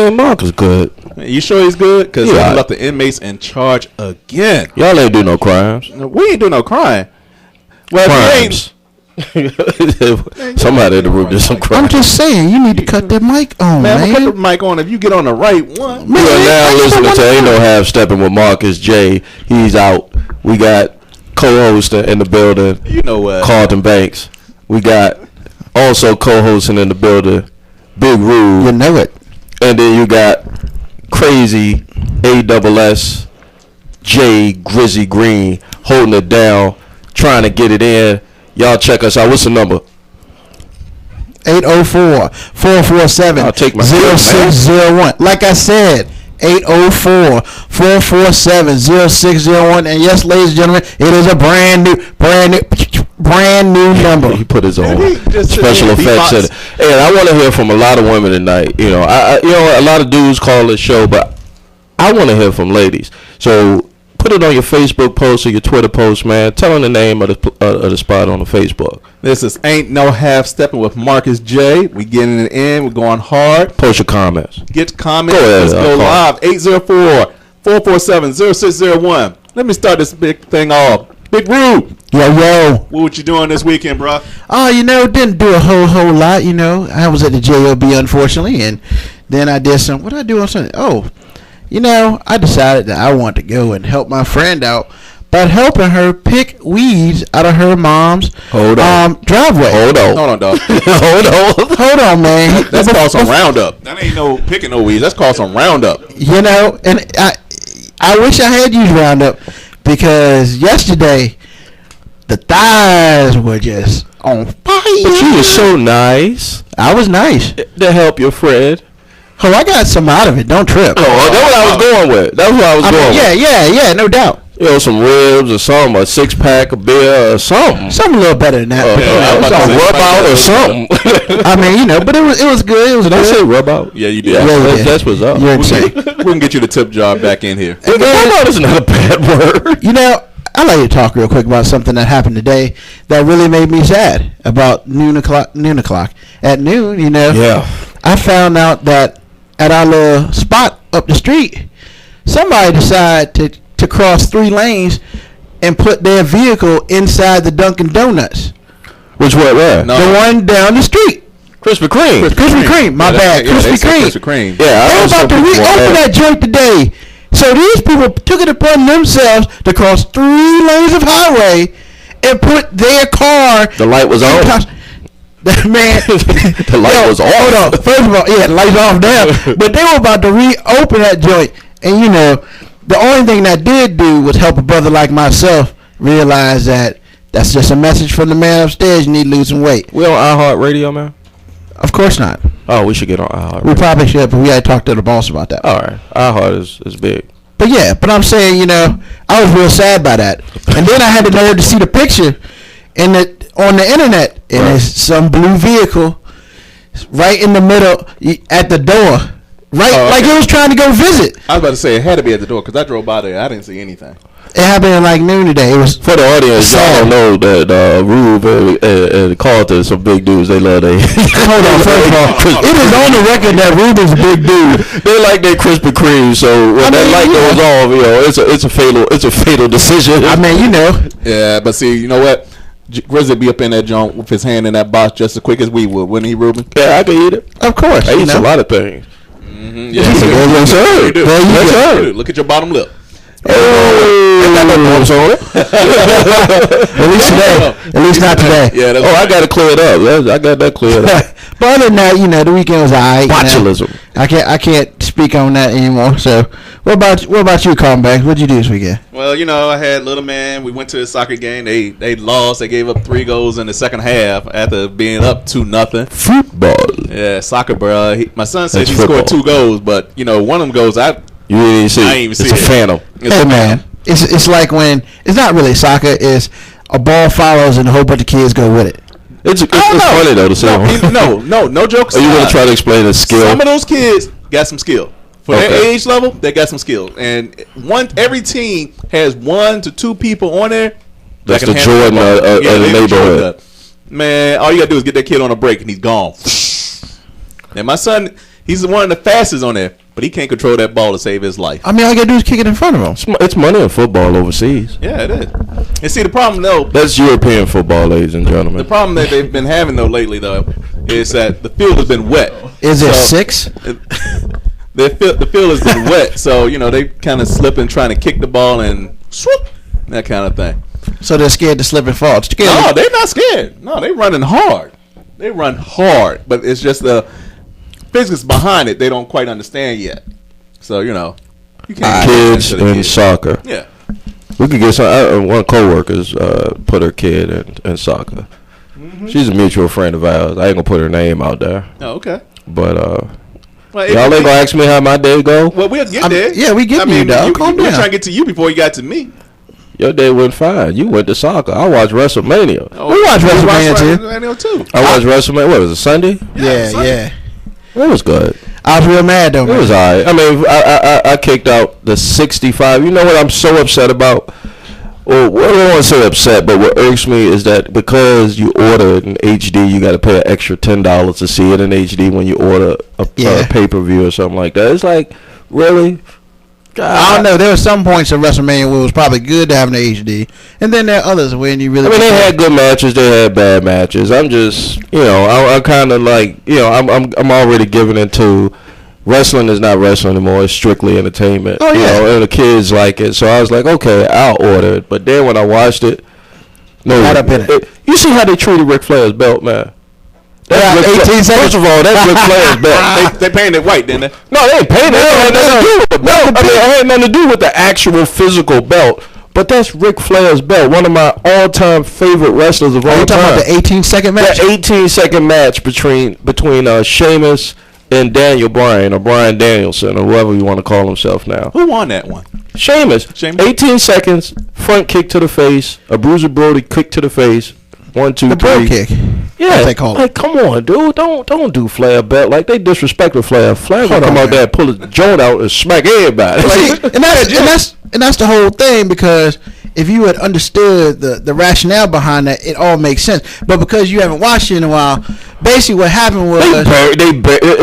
man, Mark is good. You sure he's good? Because Yeah. he left the inmates in charge again. Y'all ain't do no crimes. We ain't doing no crime. Well, Crimes. Somebody in the room did some crimes. I'm just saying, you need to cut that mic on, man, man. cut the mic on if you get on the right one. We are now listening to Ain't No Half Steppin' with Marcus J. He's out. We got co-host in the building. You know what? Carlton Banks. We got also co-hosting in the building, Big Rude. You know it. And then you got crazy ASS J Grizzy Green holding it down, trying to get it in. Y'all check us out. What's the number? 804-447-0601. Like I said, 804-447-0601. And yes, ladies and gentlemen, it is a brand new number. He put his own special effects in it. And I want to hear from a lot of women tonight. You know, a lot of dudes call this show, but I want to hear from ladies. So put it on your Facebook post or your Twitter post, man. Tell them the name of the spot on the Facebook. This is Ain't No Half Steppin' with Marcus J. We getting it in. We're going hard. Post your comments. Get comments. Go ahead, Let's go live. 804-447-0601. Let me start this big thing off. Big Rude. Yo. What you doing this weekend, bro? Oh, didn't do a whole lot. I was at the JOB, unfortunately, and then I did some. What did I do on Sunday? Oh, I decided that I want to go and help my friend out by helping her pick weeds out of her mom's driveway. Hold on, dog. Hold on, man. That's called some Roundup. That ain't no picking no weeds. That's called some Roundup. And I wish I had used Roundup because yesterday the thighs were just on fire. But you were so nice. I was nice to help your friend. Oh, I got some out of it. Don't trip. Oh, that's what I was going with. That's what I was going with. Yeah, no doubt. Some ribs or something, a 6-pack of beer or something. Something a little better than that. Rub out or something. But it was good. It was Did I say rub out? Yeah, you did. Yeah, that's what's up. You're insane. We can get you the tip jar back in here. Rub out is not a bad word. I'd like to talk real quick about something that happened today that really made me sad. About noon o'clock. At noon, Yeah. I found out that at our little spot up the street, somebody decided to cross 3 lanes and put their vehicle inside the Dunkin' Donuts. Which one? Where? No. The one down the street. Krispy Kreme. Krispy Kreme. My bad. Krispy Kreme. Yeah, they were about to reopen that joint today. So these people took it upon themselves to cross 3 lanes of highway and put their car. The light was on. Man, the light was off. Hold on. First of all, the light's off now. But they were about to reopen that joint. And, the only thing that did do was help a brother like myself realize that that's just a message from the man upstairs. You need to lose some weight. We on iHeartRadio, man? Of course not. Oh, we should get on iHeartRadio. We probably should, but we had to talk to the boss about that. All right. iHeart is big. But I'm saying, I was real sad by that. And then I had the nerve to see the picture on the internet, and it's some blue vehicle right in the middle at the door. Right, like it was trying to go visit. I was about to say it had to be at the door because I drove by there. I didn't see anything. It happened at like noon today. It was for the audience. Y'all know that Rube and Carlton, some big dudes. They love they. Hold on, first of all, it is on the record that Rube is a big dude. They like their Krispy Kreme, so when that light goes off, it's a fatal decision. Yeah, but see, you know what? Grizzly be up in that joint with his hand in that box just as quick as we would, wouldn't he, Ruben? Yeah, I can eat it. Of course, I eat a lot of things. Mm-hmm. Yeah, yes, sir. You do. Yes, sir. Look at your bottom lip. Ain't got no bumps on it. At least today. At least not today. Yeah. I got to clear it up. I got that cleared up. But other than that, the weekend was alright. Botulism. I can't speak on that anymore. So, what about you, Carlton? What'd you do this weekend? Well, I had little man. We went to a soccer game. They lost. They gave up 3 goals in the second half after being up 2-0. Football. Yeah, soccer, bro. My son said he football. scored 2 goals, but one of them goals you didn't see. I ain't even see it's a phantom. Hey man, it's like when it's not really soccer. It's a ball follows and a whole bunch of kids go with it. It's funny though to see. No jokes. Are you gonna try to explain the skill? Some of those kids got some skill. For their age level, they got some skill. And every team has 1 to 2 people on there. That's the Jordan of the neighborhood. Man, all you gotta do is get that kid on a break and he's gone. And my son, He's one of the fastest on there, but he can't control that ball to save his life. I mean, all you gotta do is kick it in front of him. It's money in football overseas. Yeah, it is. And see, the problem though, that's European football, ladies and gentlemen. The problem that they've been having though lately though is that the field has been wet. Is it 6? The field has been wet, so they kind of slipping, trying to kick the ball and swoop, that kind of thing. So they're scared to slip and fall. No, they're not scared. No, they're running hard. They run hard, but it's just the physics behind it they don't quite understand yet. So you can't kids in soccer. Yeah, we could get some. One coworkers put her kid in soccer. Mm-hmm. She's a mutual friend of ours. I ain't gonna put her name out there. Oh, okay. But well, y'all ain't gonna ask me how my day go. Well, we'll get there. Yeah, we get you, dog. We're trying to get to you before you got to me. Your day went fine. You went to soccer. I watched WrestleMania. We watched WrestleMania too. I watched WrestleMania. What was it, Sunday? Yeah. It was good. I was real mad though. It was alright. I mean, I kicked out the 65. You know what I'm so upset about? Well, I don't want to say upset, but what irks me is that because you order it in HD, you got to pay an extra $10 to see it in HD when you order a pay-per-view or something like that. It's like, really? God. I don't know. There were some points of WrestleMania where it was probably good to have an HD, and then there are others when you really. I mean, they had good matches. They had bad matches. I'm just, I'm kind of like, I'm already giving into wrestling is not wrestling anymore. It's strictly entertainment. Oh yeah. And the kids like it, so I was like, okay, I'll order it. But then when I watched it, you see how they treated Ric Flair's belt, man. That's 18 seconds. First of all, that's Ric Flair's belt. They painted it white, didn't they? No, they ain't painted it. It had nothing to do with the belt. It had nothing to do with the actual physical belt. But that's Ric Flair's belt, one of my all-time favorite wrestlers of all time. You talking about the 18-second match? The 18-second match between Sheamus and Daniel Bryan, or Bryan Danielson, or whoever you want to call himself now. Who won that one? Sheamus. 18 seconds, front kick to the face, a Bruiser Brody kick to the face. 1, 2, 3. The bro kick. Yeah, they call it. Like, come on, dude. Don't do Flair belt. Like, they disrespected Flair. Flair gonna come out there and pull his joint out and smack everybody. And that's the whole thing, because if you had understood the rationale behind that, it all makes sense. But because you haven't watched it in a while, basically what happened was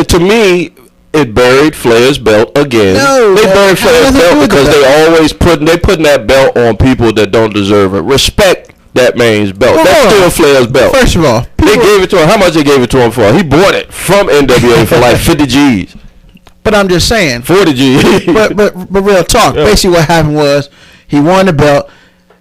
to me, it buried Flair's belt again. No, they buried Flair's belt because they always putting that belt on people that don't deserve it. Respect that man's belt. That's still Flair's belt. First of all, they gave it to him. How much they gave it to him for? He bought it from NWA for like 50 G's. But I'm just saying, 40 G's. but real talk. Yeah. Basically, what happened was he won the belt.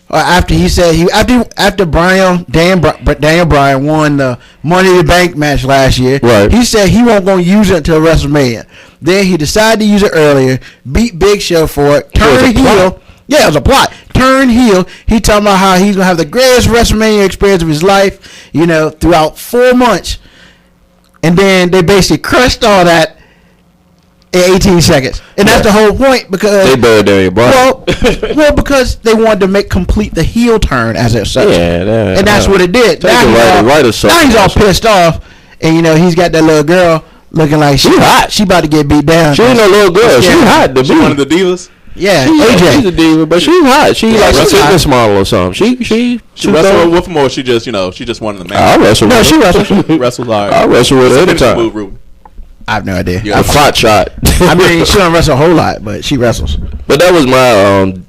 After he said after Daniel Bryan won the Money in the Bank match last year, right. He said he wasn't going to use it until WrestleMania. Then he decided to use it earlier, beat Big Show for it, turned heel. Yeah, it was a plot. Turn heel. He talking about how he's gonna have the greatest WrestleMania experience of his life, throughout 4 months. And then they basically crushed all that in 18 seconds. And that's the whole point, because they buried Daniel Bryan. Well, because they wanted to complete the heel turn as it such. Yeah, and that's what it did. Now he's all pissed off, and he's got that little girl looking like she hot. She about to get beat down. She ain't no little girl. She hot. She one of the divas. Yeah, AJ. She's a diva, but she's hot. She's like a fitness model or something. She wrestled with him, or she just one of the men. I wrestle with her. No, she wrestles. Wrestles hard. I wrestle with her anytime. I have no idea. A clot shot. I mean, she don't wrestle a whole lot, but she wrestles. But that was my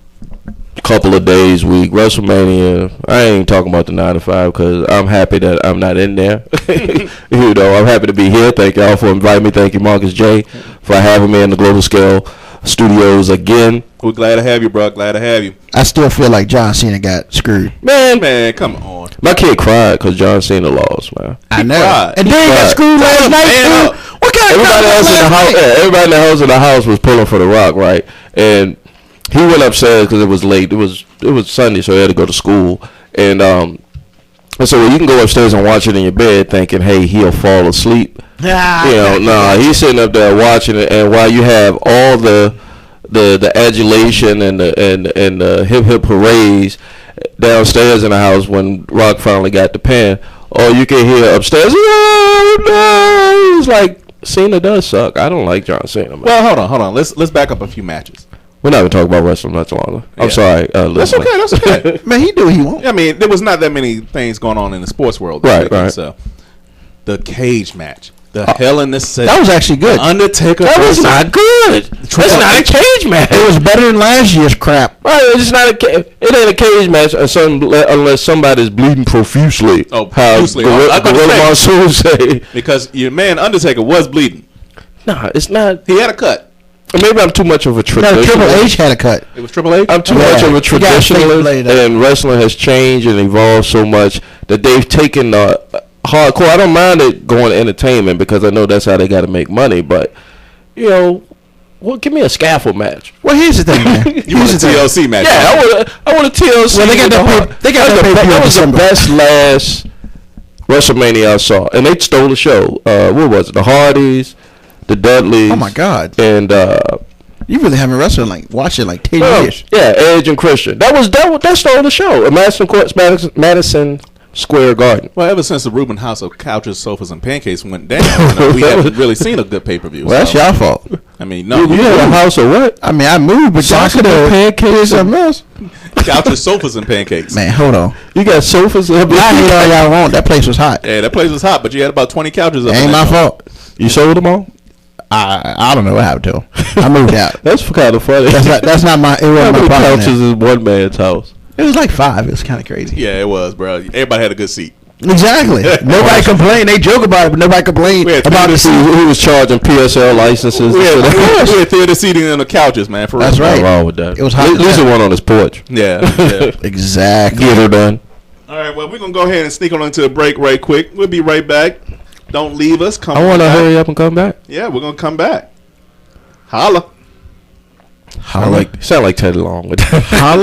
couple of days week. WrestleMania. I ain't talking about the 9 to 5 because I'm happy that I'm not in there. I'm happy to be here. Thank y'all for inviting me. Thank you, Marcus J, for having me in the Global Scale Studios again. We're glad to have you, bro. Glad to have you. I still feel like John Cena got screwed. Man, come on. My kid cried because John Cena lost, man. I know. Cried. And then he got screwed last night, too. What kind of everybody else in the house? Everybody in the house was pulling for The Rock, right? And he went upstairs because it was late. It was Sunday, so he had to go to school. And I said, well, you can go upstairs and watch it in your bed, thinking, hey, he'll fall asleep. He's sitting up there watching it, and while you have all the adulation and the hip hoorays downstairs in the house when Rock finally got the pin, all you can hear upstairs, oh no! It's like, Cena does suck. I don't like John Cena, man. Well, hold on. Let's back up a few matches. We're not going to talk about wrestling much longer. Yeah. I'm sorry. That's okay. Man, he do what he want. I mean, there was not that many things going on in the sports world. Right. So, the cage match. The Hell in the Cell. That was actually good. Undertaker. That was not good. That's not a cage match. It was better than last year's crap. Right, it's not it ain't a cage match unless somebody's bleeding profusely. Oh, profusely. How Gorilla Monsoon say. Because your man Undertaker was bleeding. Nah, it's not. He had a cut. Maybe I'm too much of a No, traditionalist. Triple H had a cut. It was Triple H? I'm too much of a traditionalist, later. and wrestling has changed and evolved so much that they've taken hardcore. I don't mind it going to entertainment because I know that's how they got to make money. But well, give me a scaffold match. Well, here's the thing, man. You want a TLC match? Yeah, I want a TLC. Well, they got that was the best last WrestleMania I saw, and they stole the show. What was it? The Hardys, the Dudleys. Oh my God! And you really haven't wrestled watched it like 10 years. Yeah, Edge and Christian. That stole the show. Madison Square Garden. Well, ever since the Rubin House of Couches, Sofas, and Pancakes went down, we haven't really seen a good pay-per-view. Well, that's your fault. I mean, no. You had a house of what? I mean, I moved, but y'all could have pancakes something else. Couches, Sofas, and Pancakes. Man, hold on. You got sofas. I hate all y'all want. That place was hot. Yeah, that place was hot, but you had about 20 couches up. Ain't my fault. You sold them all? I don't know what happened to them. I moved out. That's kind of funny. That's not my. It How wasn't many my problem. couches is one man's house? It was like 5. It was kind of crazy. Yeah, it was, bro. Everybody had a good seat. Exactly. Nobody complained. They joke about it, but nobody complained about the seat. Who was charging PSL licenses? We had theater seating on the couches, man. For That's real. right. Nothing wrong with that. It was hot. At least it went on his porch. Yeah. Exactly. Get her done. All right, well, we're going to go ahead and sneak on into a break right quick. We'll be right back. Don't leave us. I want to hurry up and come back. Yeah, we're going to come back. Holla. Sound like Teddy Long with that. Holla.